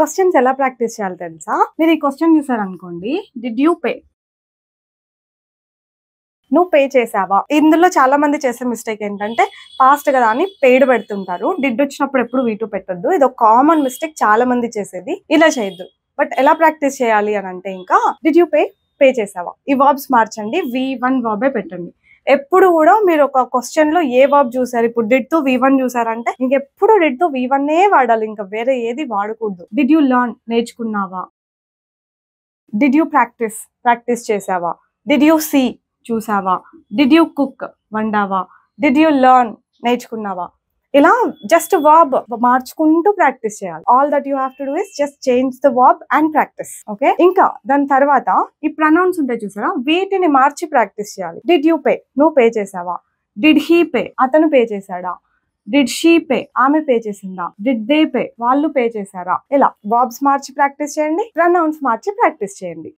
Questions ఎలా practice చేయాలి తెలుసా? మీరు ఈ క్వశ్చన్ చూసారనుకోండి, డిడ్ యూ పే? నువ్వు పే చేసావా? ఇందులో చాలా మంది చేసే మిస్టేక్ ఏంటంటే పాస్ట్ కదా అని పేడ్ పెడుతుంటారు. డిడ్ వచ్చినప్పుడు ఎప్పుడు V2 పెట్టొద్దు. ఇది ఒక కామన్ మిస్టేక్ చాలా మంది చేసేది. ఇలా చేయొద్దు. బట్ ఎలా ప్రాక్టీస్ చేయాలి అని అంటే ఇంకా డిడ్ యూ పే? పే చేసావా? ఈ వర్బ్స్ మార్చండి, V1 వర్బే పెట్టండి. ఎప్పుడు కూడా మీరు ఒక క్వశ్చన్ లో ఏ వర్బ్ చూసారు, ఇప్పుడు డిడ్ తో V1 చూసారంటే ఇంకెప్పుడు డిడ్ తో V1 వాడాలి, ఇంకా వేరే ఏది వాడకూడదు. Did you learn? నేర్చుకున్నావా? డిడ్ యూ ప్రాక్టీస్ చేసావా? Did you see? చూసావా? Did you cook? వండావా? Did you learn? నేర్చుకున్నావా? ఇలా జస్ట్ వర్బ్ మార్చుకుంటూ ప్రాక్టీస్ చేయాలి. All that you have to do is just change the verb and practice. Okay, ఇంకా దాని తర్వాత ఈ ప్రొనౌన్స్ ఉంటాయి చూసారా, వీటిని మార్చి ప్రాక్టీస్ చేయాలి. Did you pay? నువ్వు పే చేసావా? Did he pay? అతను పే చేశాడా? Did she pay? ఆమె పే చేసిందా? Did they pay? వాళ్ళు పే చేశారా? ఇలా వర్బ్స్ మార్చి ప్రాక్టీస్ చేయండి, ప్రొనౌన్స్ మార్చి ప్రాక్టీస్ చేయండి.